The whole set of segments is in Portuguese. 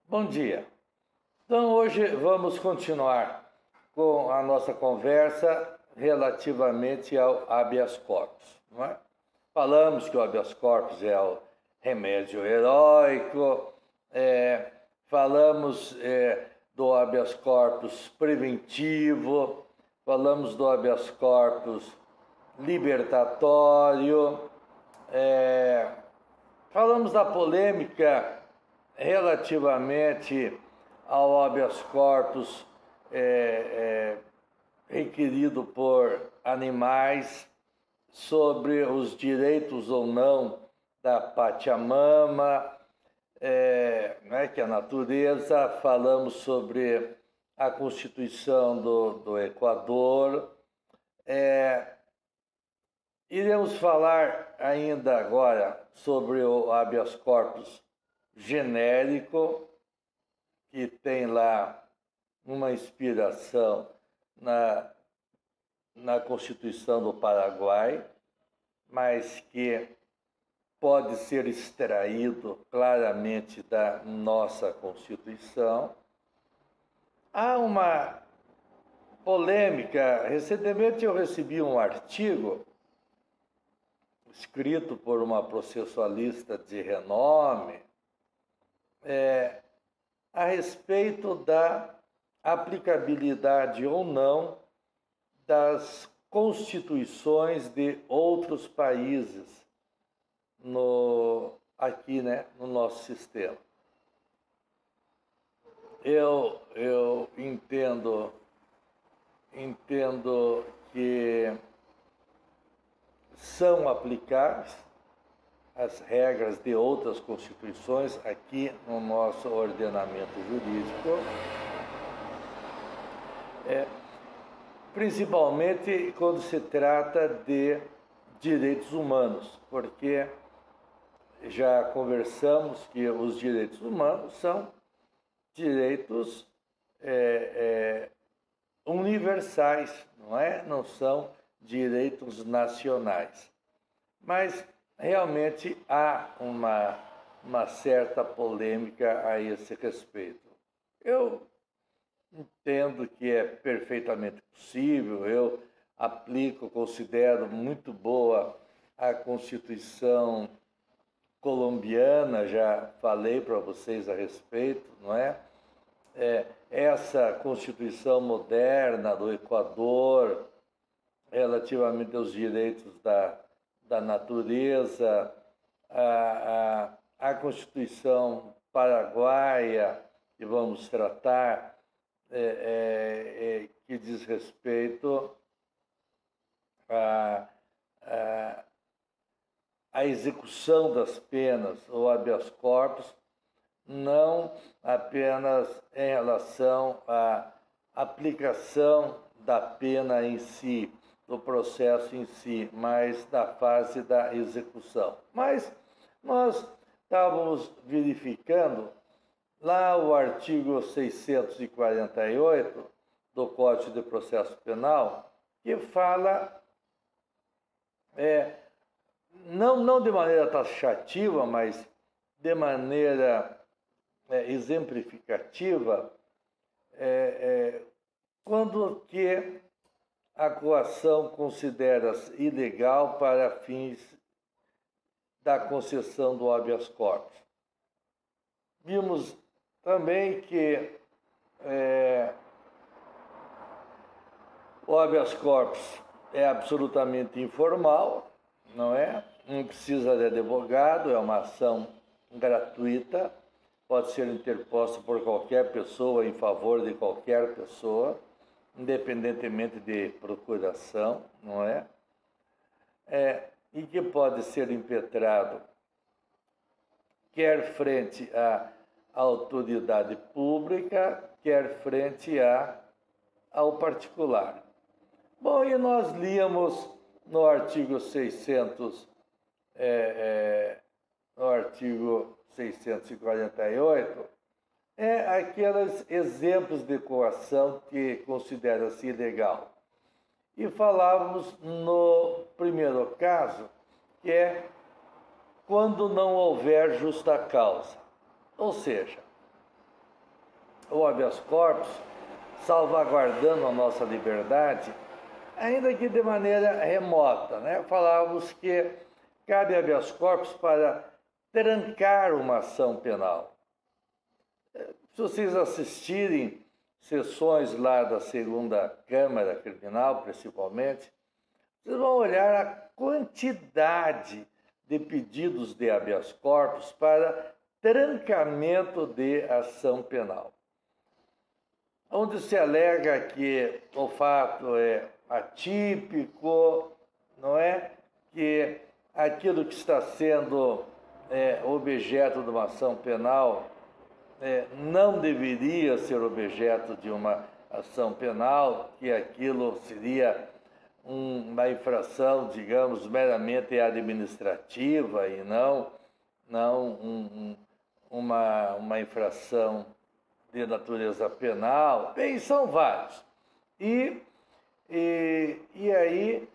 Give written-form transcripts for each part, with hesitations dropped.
Bom dia. Então, hoje vamos continuar com a nossa conversa relativamente ao habeas corpus. Não é? Falamos que o habeas corpus é o remédio heróico, falamos do habeas corpus preventivo, falamos do habeas corpus libertatório, falamos da polêmica relativamente ao habeas corpus requerido por animais, sobre os direitos ou não da Pachamama, que é a natureza. Falamos sobre a Constituição do Equador. Iremos falar ainda agora sobre o habeas corpus genérico, que tem lá uma inspiração na Constituição do Paraguai, mas que pode ser extraído claramente da nossa Constituição. Há uma polêmica. Recentemente eu recebi um artigo escrito por uma processualista de renome, a respeito da aplicabilidade ou não das constituições de outros países aqui, no nosso sistema. Eu entendo que são aplicáveis as regras de outras constituições aqui no nosso ordenamento jurídico, principalmente quando se trata de direitos humanos, porque já conversamos que os direitos humanos são direitos universais, não são direitos nacionais. Mas realmente há uma certa polêmica a esse respeito. Eu entendo que é perfeitamente possível, eu considero muito boa a Constituição colombiana, já falei para vocês a respeito, não é? Essa Constituição moderna do Equador, relativamente aos direitos da natureza, a Constituição paraguaia, que vamos tratar, que diz respeito à execução das penas, ou habeas corpus, não apenas em relação à aplicação da pena em si, do processo em si, mas da fase da execução. Mas nós estávamos verificando lá o artigo 648 do Código de Processo Penal, que fala, não de maneira taxativa, mas de maneira exemplificativa, quando que a coação considera-se ilegal para fins da concessão do habeas corpus. Vimos também que o habeas corpus é absolutamente informal, não precisa de advogado, é uma ação gratuita, pode ser interposta por qualquer pessoa em favor de qualquer pessoa, independentemente de procuração, e que pode ser impetrado quer frente à autoridade pública, quer frente ao particular. Bom, e nós líamos no artigo 648, aqueles exemplos de coação que considera-se ilegal. E falávamos no primeiro caso, que é quando não houver justa causa. Ou seja, o habeas corpus, salvaguardando a nossa liberdade, ainda que de maneira remota, né? Falávamos que cabe habeas corpus para trancar uma ação penal. Se vocês assistirem sessões lá da segunda Câmara Criminal, principalmente, vocês vão olhar a quantidade de pedidos de habeas corpus para trancamento de ação penal, onde se alega que o fato é atípico, não é? Que aquilo que está sendo objeto de uma ação penal não deveria ser objeto de uma ação penal, que aquilo seria uma infração, digamos, meramente administrativa e não uma infração de natureza penal. Bem, são vários. E aí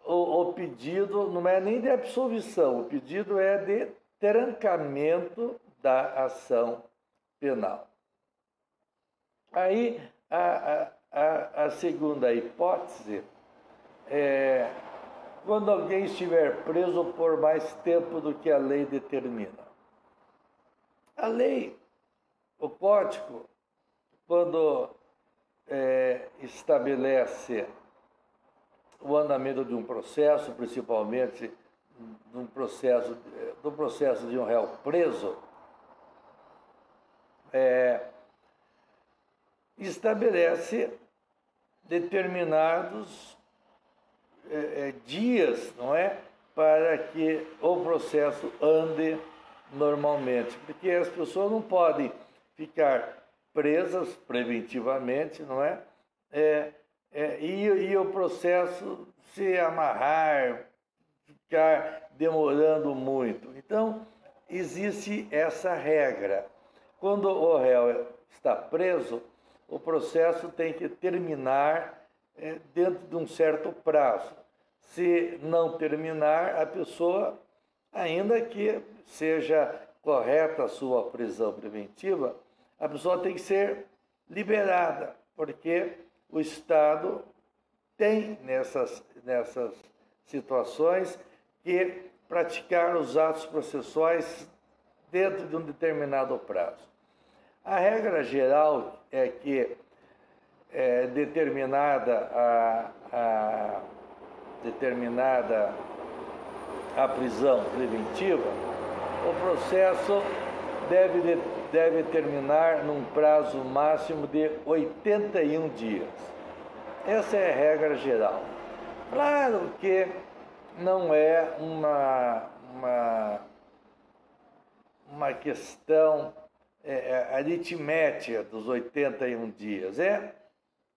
o pedido não é nem de absolvição, o pedido é de trancamento da ação penal. Aí a segunda hipótese é quando alguém estiver preso por mais tempo do que a lei determina. A lei, o Código, quando estabelece o andamento de um processo, principalmente do processo de um réu preso, estabelece determinados dias, não é, para que o processo ande normalmente, porque as pessoas não podem ficar presas preventivamente, não é? E o processo se amarrar, ficar demorando muito. Então, existe essa regra. Quando o réu está preso, o processo tem que terminar dentro de um certo prazo. Se não terminar, a pessoa, ainda que seja correta a sua prisão preventiva, a pessoa tem que ser liberada, porque o Estado tem nessas situações que praticar os atos processuais dentro de um determinado prazo. A regra geral é que determinada a prisão preventiva, o processo deve terminar num prazo máximo de 81 dias. Essa é a regra geral. Claro que não é uma questão aritmética dos 81 dias, é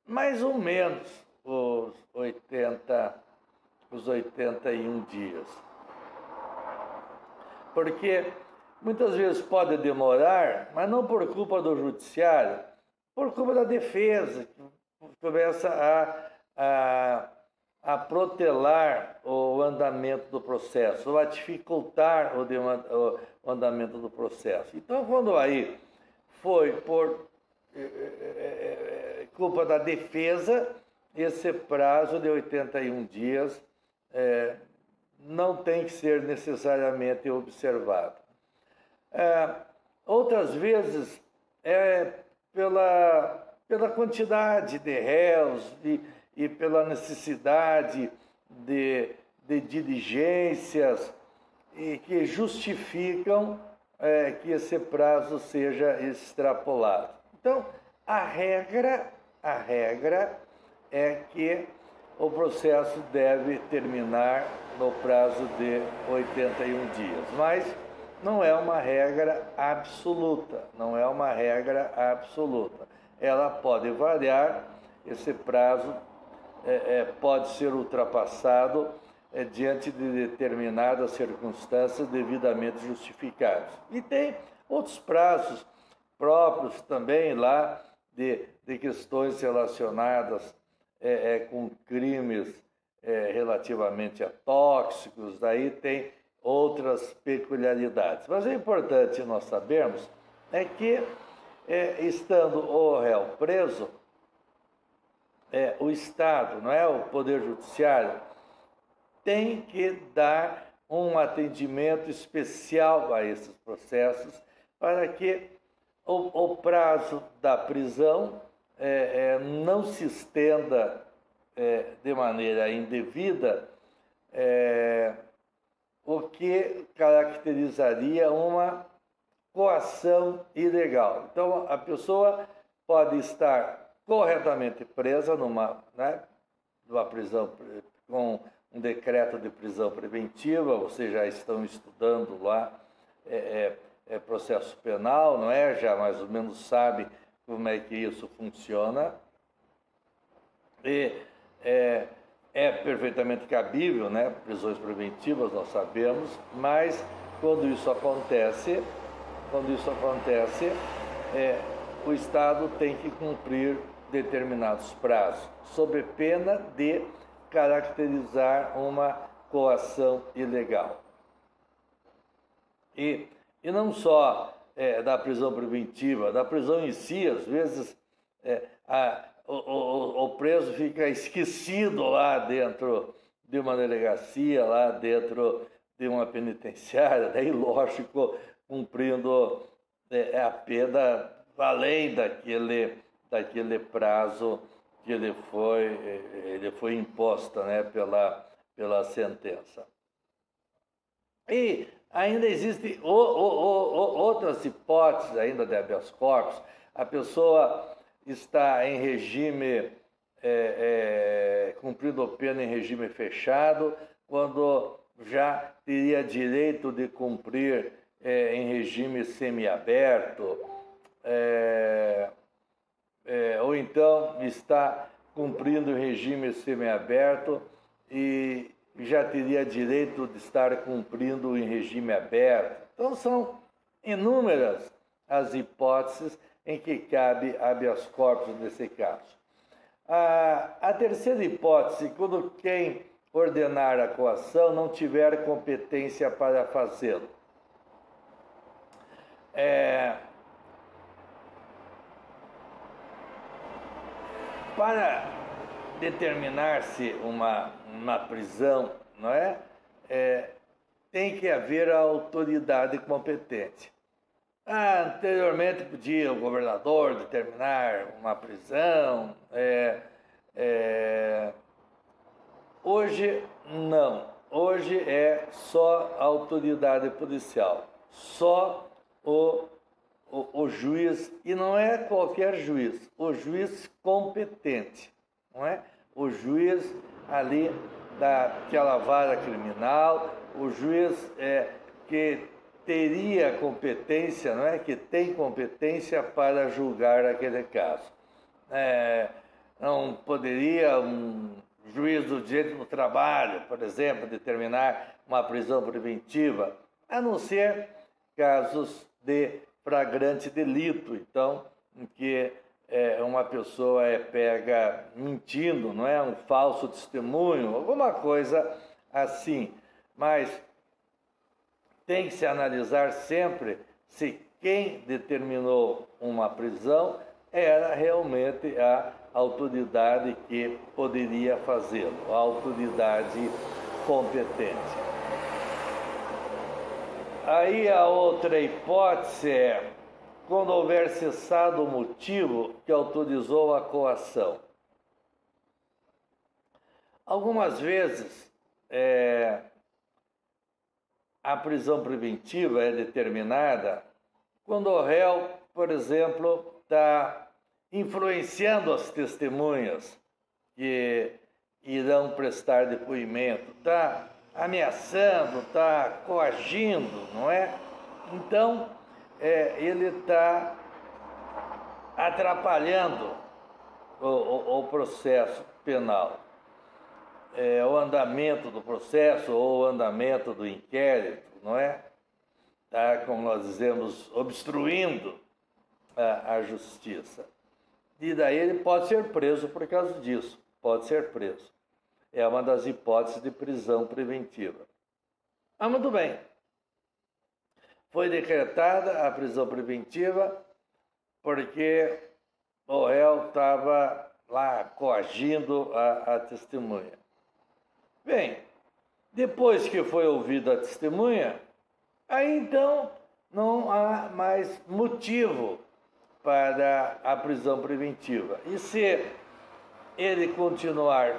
mais ou menos os 81 dias. Porque muitas vezes pode demorar, mas não por culpa do judiciário, por culpa da defesa, que começa a protelar o andamento do processo, ou a dificultar o andamento do processo. Então, quando aí foi por culpa da defesa, esse prazo de 81 dias não tem que ser necessariamente observado. Outras vezes pela quantidade de réus e pela necessidade de diligências e que justificam que esse prazo seja extrapolado. Então, a regra é que o processo deve terminar no prazo de 81 dias, mas não é uma regra absoluta, Ela pode variar, esse prazo pode ser ultrapassado diante de determinadas circunstâncias devidamente justificadas. E tem outros prazos próprios também lá de questões relacionadas com crimes relativamente a tóxicos, daí tem outras peculiaridades. Mas é importante nós sabermos que estando o réu preso, o Estado, não é, o Poder Judiciário, tem que dar um atendimento especial a esses processos para que o prazo da prisão não se estenda de maneira indevida, o que caracterizaria uma coação ilegal. Então, a pessoa pode estar corretamente presa numa prisão com um decreto de prisão preventiva, vocês já estão estudando lá processo penal, não é? Já mais ou menos sabe como é que isso funciona. E é perfeitamente cabível, né? Prisões preventivas, nós sabemos, mas quando isso acontece, o Estado tem que cumprir determinados prazos, sob pena de caracterizar uma coação ilegal. E não só da prisão preventiva, da prisão em si, às vezes o preso fica esquecido lá dentro de uma delegacia, lá dentro de uma penitenciária, daí, lógico, cumprindo a pena além daquele prazo que ele foi imposta, né, pela sentença. E ainda existem outras hipóteses ainda de habeas corpus. A pessoa está em regime, cumprindo pena em regime fechado, quando já teria direito de cumprir em regime semiaberto, ou então está cumprindo em regime semiaberto e já teria direito de estar cumprindo em regime aberto. Então, são inúmeras as hipóteses em que cabe habeas corpus nesse caso. A terceira hipótese, quando quem ordenar a coação não tiver competência para fazê-lo. Para determinar-se uma prisão, não é? Tem que haver a autoridade competente. Anteriormente podia o governador determinar uma prisão. Hoje não. Hoje é só a autoridade policial, só o juiz, e não é qualquer juiz, o juiz competente, não é? O juiz ali daquela vara criminal, o juiz que teria competência, não é? Que tem competência para julgar aquele caso. Não poderia um juiz do direito do trabalho, por exemplo, determinar uma prisão preventiva, a não ser casos de flagrante delito, então, em que uma pessoa é pega mentindo, não é? Um falso testemunho, alguma coisa assim. Mas tem que se analisar sempre se quem determinou uma prisão era realmente a autoridade que poderia fazê-lo, a autoridade competente. Aí a outra hipótese é quando houver cessado o motivo que autorizou a coação. Algumas vezes a prisão preventiva é determinada quando o réu, por exemplo, está influenciando as testemunhas que irão prestar depoimento, está ameaçando, está coagindo, não é? Então, ele está atrapalhando o processo penal. O andamento do processo ou o andamento do inquérito, não é? Está, como nós dizemos, obstruindo a justiça. E daí ele pode ser preso por causa disso, pode ser preso. É uma das hipóteses de prisão preventiva. Muito bem. Foi decretada a prisão preventiva, porque o réu estava lá coagindo a testemunha. Bem, depois que foi ouvida a testemunha, aí então não há mais motivo para a prisão preventiva. E se ele continuar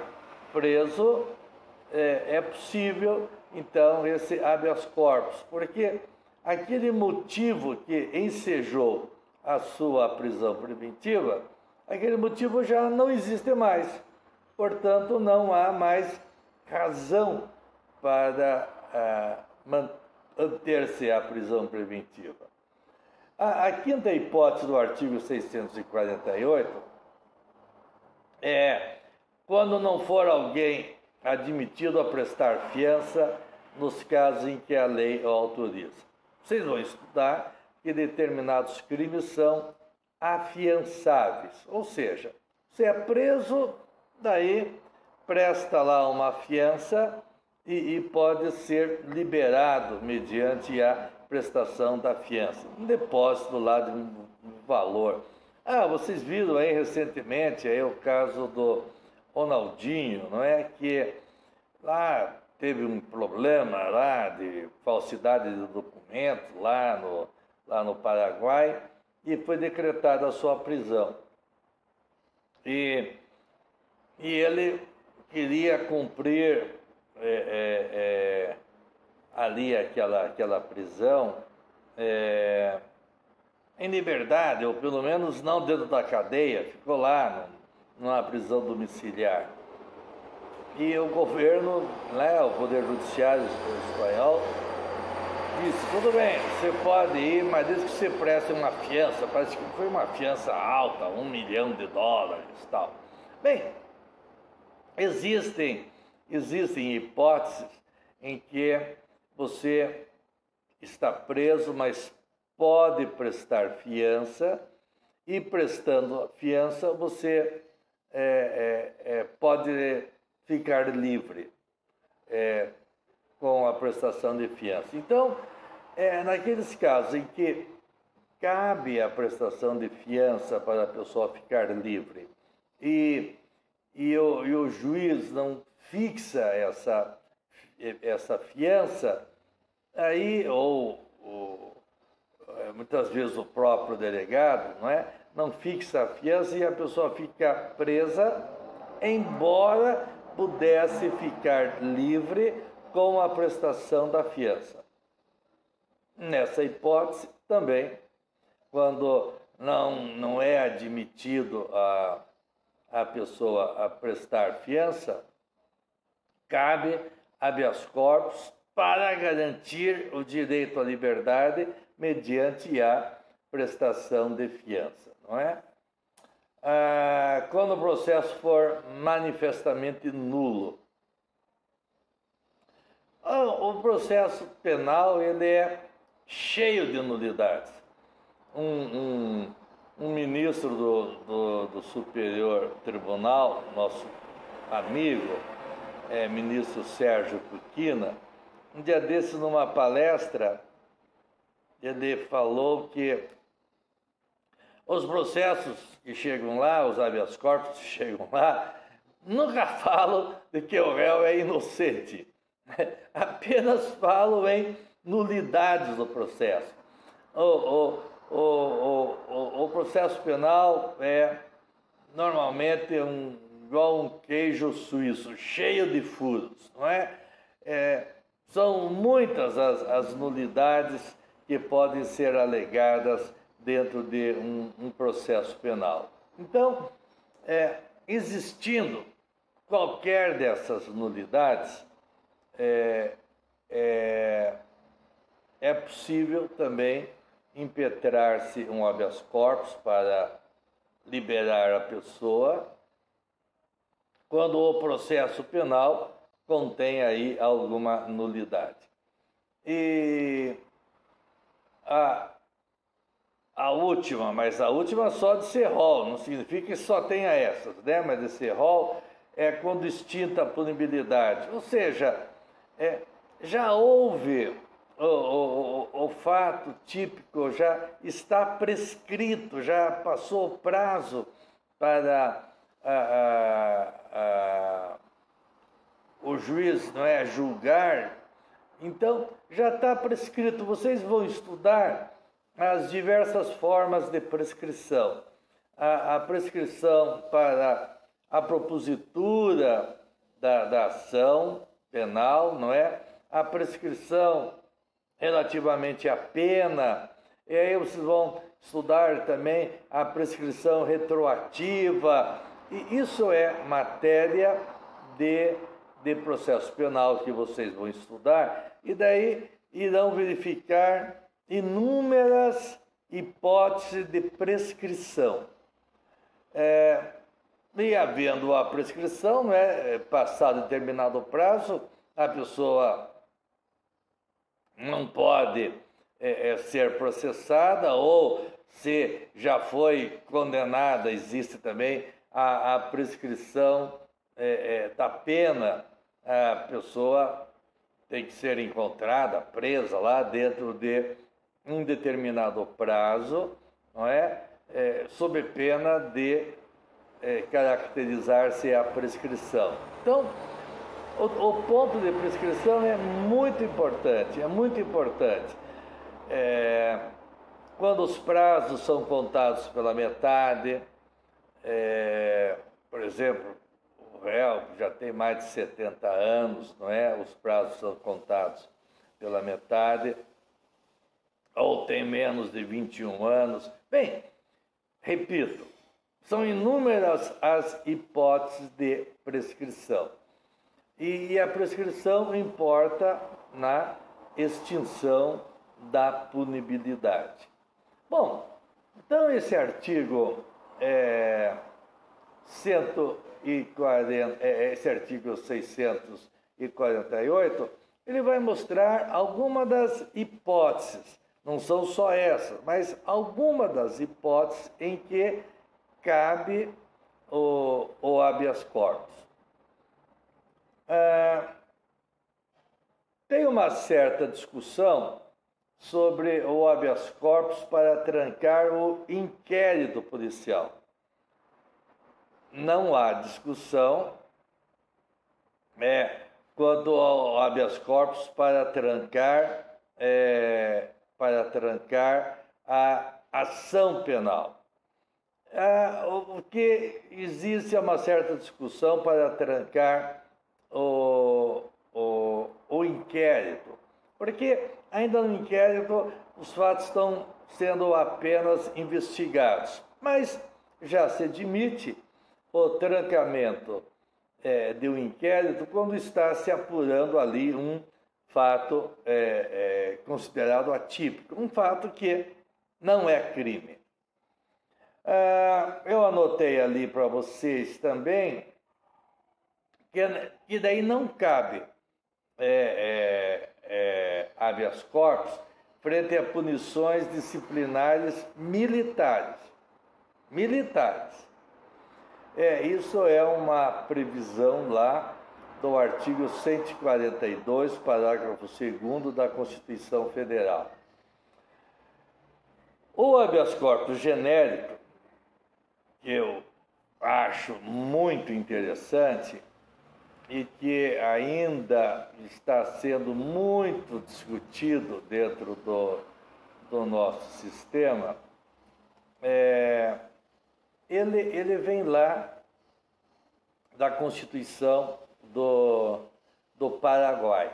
preso, é possível, então, esse habeas corpus, porque aquele motivo que ensejou a sua prisão preventiva, aquele motivo já não existe mais. Portanto, não há mais razão para manter-se a prisão preventiva. A quinta hipótese do artigo 648 é quando não for alguém admitido a prestar fiança nos casos em que a lei o autoriza. Vocês vão estudar que determinados crimes são afiançáveis, ou seja, você é preso, daí presta lá uma fiança e pode ser liberado mediante a prestação da fiança, um depósito lá de um valor. Vocês viram aí recentemente aí o caso do Ronaldinho, não é? Que lá teve um problema lá de falsidade de documento lá no Paraguai e foi decretada a sua prisão. E ele queria cumprir ali aquela prisão em liberdade, ou pelo menos não dentro da cadeia, ficou lá numa prisão domiciliar. E o governo, o Poder Judiciário espanhol, disse, tudo bem, você pode ir, mas desde que você preste uma fiança, parece que foi uma fiança alta, $1 milhão e tal. Bem, existem hipóteses em que você está preso, mas pode prestar fiança, e prestando fiança você pode ficar livre com a prestação de fiança. Então, naqueles casos em que cabe a prestação de fiança para a pessoa ficar livre e o juiz não fixa essa fiança, aí, ou muitas vezes o próprio delegado, não fixa a fiança e a pessoa fica presa, embora pudesse ficar livre com a prestação da fiança. Nessa hipótese, também, quando não é admitido a pessoa a prestar fiança, cabe habeas corpus para garantir o direito à liberdade mediante a prestação de fiança, não é? Quando o processo for manifestamente nulo. O processo penal ele é cheio de nulidades. Um ministro do Superior Tribunal, nosso amigo, ministro Sérgio Cuquina, um dia desses, numa palestra, ele falou que os processos que chegam lá, os habeas corpus que chegam lá, nunca falam de que o réu é inocente. Apenas falam em nulidades do processo. O processo penal é normalmente igual um queijo suíço, cheio de furos, não é? São muitas as nulidades que podem ser alegadas dentro de um processo penal. Então, existindo qualquer dessas nulidades, é possível também impetrar-se um habeas corpus para liberar a pessoa quando o processo penal contém aí alguma nulidade. E a última, mas a última só de ser rol, não significa que só tenha essas, né? Mas de ser rol é quando extinta a punibilidade, ou seja, já houve o fato típico já está prescrito, já passou o prazo para o juiz, não é, julgar. Então, já está prescrito. Vocês vão estudar as diversas formas de prescrição. A prescrição para a propositura da ação penal, não é? A prescrição relativamente à pena, e aí vocês vão estudar também a prescrição retroativa, e isso é matéria de processo penal que vocês vão estudar, e daí irão verificar inúmeras hipóteses de prescrição. E havendo a prescrição, não é, passado determinado prazo, a pessoa não pode ser processada, ou se já foi condenada, existe também a prescrição da pena. A pessoa tem que ser encontrada, presa lá dentro de um determinado prazo, não é? Sob pena de caracterizar-se a prescrição. Então, o ponto de prescrição é muito importante, quando os prazos são contados pela metade, por exemplo, o réu já tem mais de 70 anos, não é? Os prazos são contados pela metade, ou tem menos de 21 anos. Bem, repito, são inúmeras as hipóteses de prescrição. E a prescrição importa na extinção da punibilidade. Bom, então esse artigo esse artigo 648, ele vai mostrar algumas das hipóteses, não são só essas, mas algumas das hipóteses em que cabe o habeas corpus. Tem uma certa discussão sobre o habeas corpus para trancar o inquérito policial. Não há discussão quanto ao habeas corpus para trancar a ação penal. O que existe é uma certa discussão para trancar o inquérito, porque ainda no inquérito os fatos estão sendo apenas investigados, mas já se admite o trancamento de um inquérito quando está se apurando ali um fato considerado atípico, um fato que não é crime. Eu anotei ali para vocês também que daí não cabe habeas corpus frente a punições disciplinares militares. Isso é uma previsão lá do artigo 142, parágrafo 2º da Constituição Federal. O habeas corpus genérico, que eu acho muito interessante e que ainda está sendo muito discutido dentro do nosso sistema, ele vem lá da Constituição do Paraguai.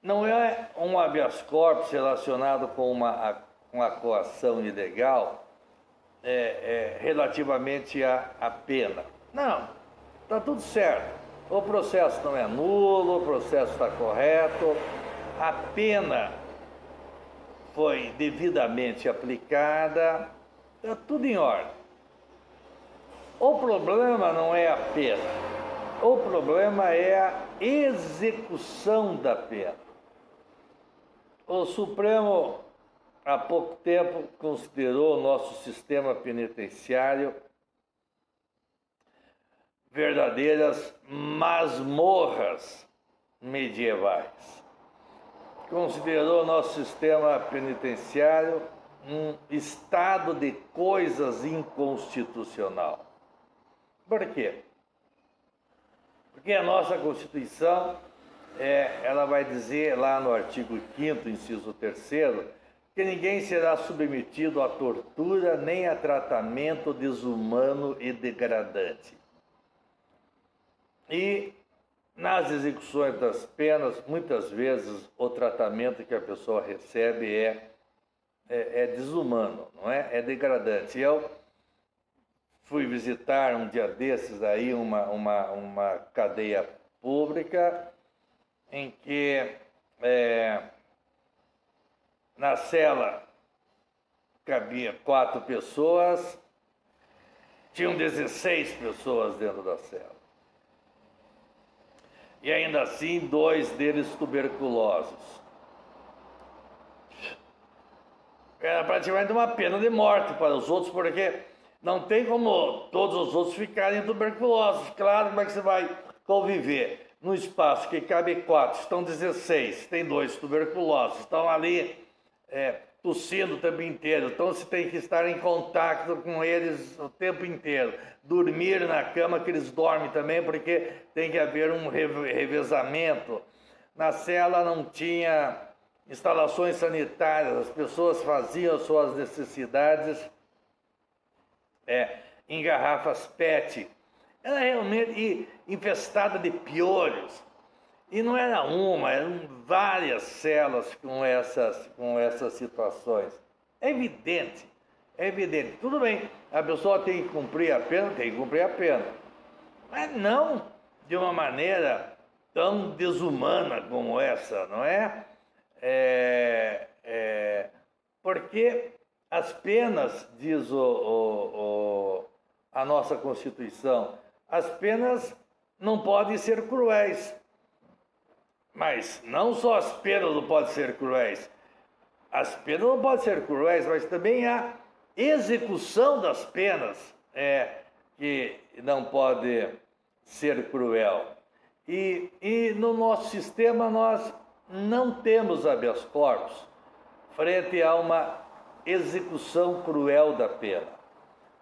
Não é um habeas corpus relacionado com uma coação ilegal relativamente à pena. Não, está tudo certo. O processo não é nulo, o processo está correto, a pena foi devidamente aplicada, está tudo em ordem. O problema não é a pena, o problema é a execução da pena. O Supremo, há pouco tempo, considerou o nosso sistema penitenciário verdadeiras masmorras medievais. considerou nosso sistema penitenciário um estado de coisas inconstitucional. Por quê? Porque a nossa Constituição, ela vai dizer lá no artigo 5º, inciso 3º, que ninguém será submetido a tortura nem a tratamento desumano e degradante. E nas execuções das penas, muitas vezes o tratamento que a pessoa recebe é desumano, não é? É degradante. Eu fui visitar um dia desses aí uma cadeia pública em que na cela cabia 4 pessoas, tinham 16 pessoas dentro da cela. E ainda assim, 2 deles tuberculosos. Era praticamente uma pena de morte para os outros, porque não tem como todos os outros ficarem tuberculosos. Claro, como é que você vai conviver num espaço que cabe 4, estão 16, tem 2 tuberculosos, estão ali tossindo o tempo inteiro, então você tem que estar em contato com eles o tempo inteiro, dormir na cama que eles dormem também, porque tem que haver um revezamento. Na cela não tinha instalações sanitárias, as pessoas faziam as suas necessidades em garrafas PET. Era realmente infestada de piolhos. E não era uma, eram várias celas com essas situações. É evidente. Tudo bem, a pessoa tem que cumprir a pena, mas não de uma maneira tão desumana como essa, não é? Porque as penas, diz a nossa Constituição, as penas não podem ser cruéis. Mas não só as penas não podem ser cruéis, as penas não podem ser cruéis, mas também a execução das penas que não pode ser cruel. E no nosso sistema nós não temos habeas corpus frente a uma execução cruel da pena.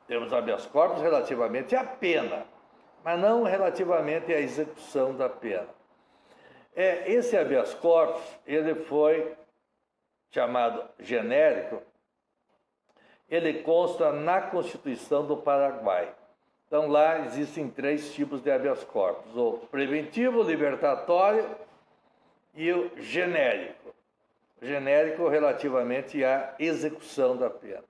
Temos habeas corpus relativamente à pena, mas não relativamente à execução da pena. Esse habeas corpus, ele foi chamado genérico, ele consta na Constituição do Paraguai. Então lá existem 3 tipos de habeas corpus, o preventivo, o libertatório e o genérico. O genérico relativamente à execução da pena.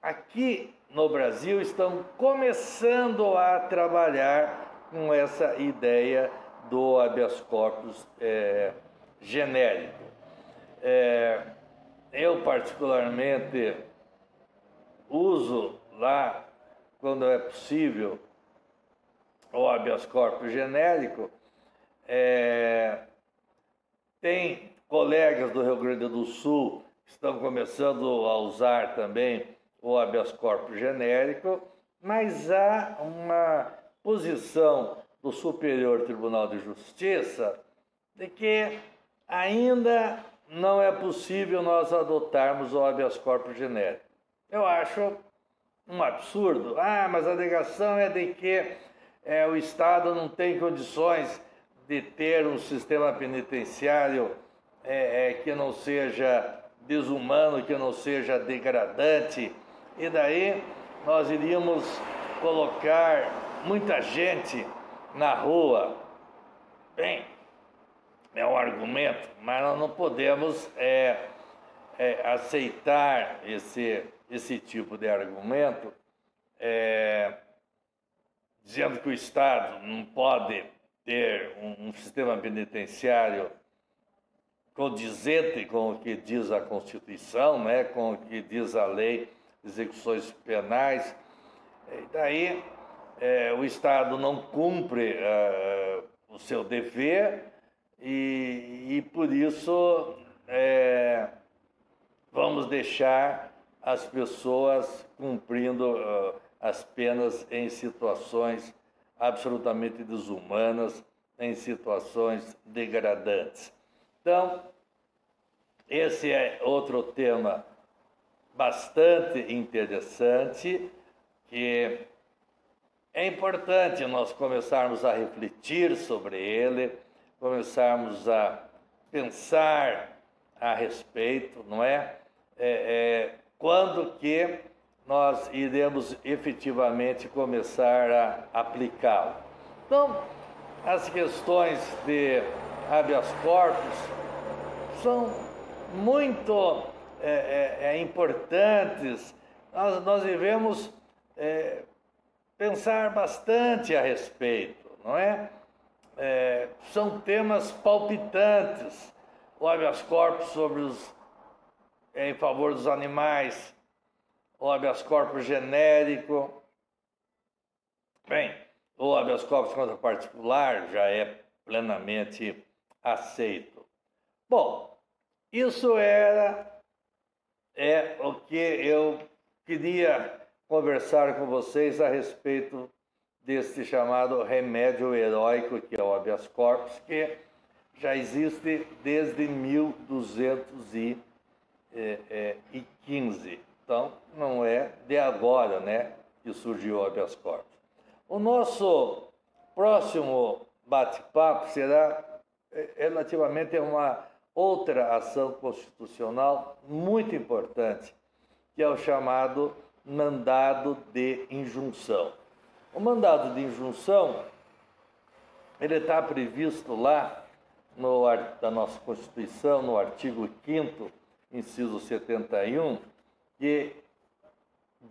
Aqui no Brasil estão começando a trabalhar com essa ideia do habeas corpus genérico. Eu, particularmente, uso lá, quando é possível, o habeas corpus genérico. Tem colegas do Rio Grande do Sul que estão começando a usar também o habeas corpus genérico, mas há uma posição do Superior Tribunal de Justiça de que ainda não é possível nós adotarmos o habeas corpus genérico. Eu acho um absurdo. Mas a alegação é de que o Estado não tem condições de ter um sistema penitenciário que não seja desumano, que não seja degradante, e daí nós iríamos colocar muita gente na rua. Bem, é um argumento, mas nós não podemos aceitar esse tipo de argumento, dizendo que o Estado não pode ter um sistema penitenciário condizente com o que diz a Constituição, né, com o que diz a lei de execuções penais. E daí o Estado não cumpre o seu dever e por isso vamos deixar as pessoas cumprindo as penas em situações absolutamente desumanas, em situações degradantes. Então, esse é outro tema bastante interessante, que é importante nós começarmos a refletir sobre ele, começarmos a pensar a respeito, não é? Quando que nós iremos efetivamente começar a aplicá-lo. Então, as questões de habeas corpus são muito importantes. Nós devemos pensar bastante a respeito, não é? São temas palpitantes. O habeas corpus em favor dos animais, o habeas corpus genérico. Bem, o habeas corpus contra particular já é plenamente aceito. Bom, isso é o que eu queria conversar com vocês a respeito deste chamado remédio heróico, que é o habeas corpus, que já existe desde 1215. Então, não é de agora, né, que surgiu o habeas corpus. O nosso próximo bate-papo será relativamente a uma outra ação constitucional muito importante, que é o chamado mandado de injunção. O mandado de injunção, ele está previsto lá da nossa Constituição, no artigo 5º, inciso 71, que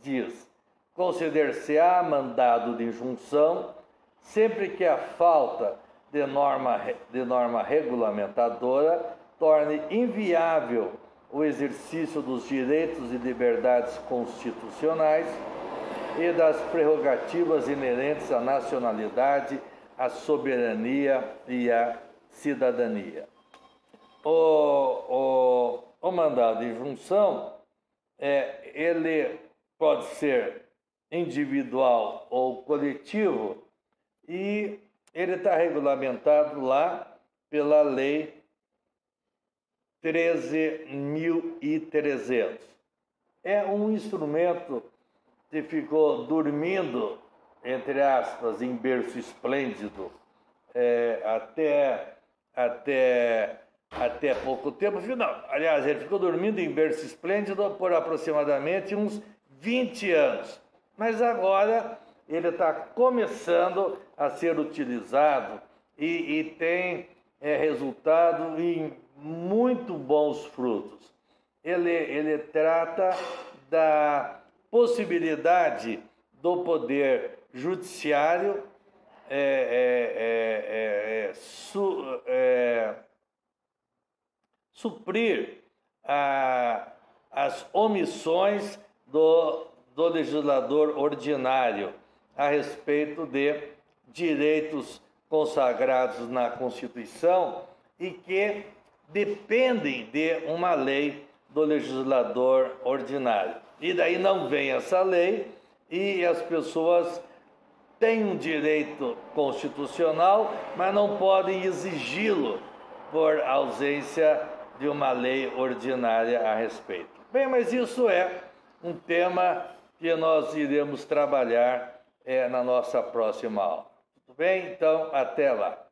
diz: conceder-se-á mandado de injunção sempre que a falta de norma regulamentadora torne inviável o exercício dos direitos e liberdades constitucionais e das prerrogativas inerentes à nacionalidade, à soberania e à cidadania. O mandado de injunção, ele pode ser individual ou coletivo, e ele está regulamentado lá pela Lei 13.300. É um instrumento que ficou dormindo, entre aspas, em berço esplêndido, até pouco tempo. Não, aliás, ele ficou dormindo em berço esplêndido por aproximadamente uns 20 anos. Mas agora ele está começando a ser utilizado e tem resultado em muito bons frutos. Ele trata da possibilidade do poder judiciário suprir as omissões do legislador ordinário a respeito de direitos consagrados na Constituição e que dependem de uma lei do legislador ordinário. E daí não vem essa lei e as pessoas têm um direito constitucional, mas não podem exigi-lo por ausência de uma lei ordinária a respeito. Bem, mas isso é um tema que nós iremos trabalhar na nossa próxima aula. Tudo bem? Então, até lá.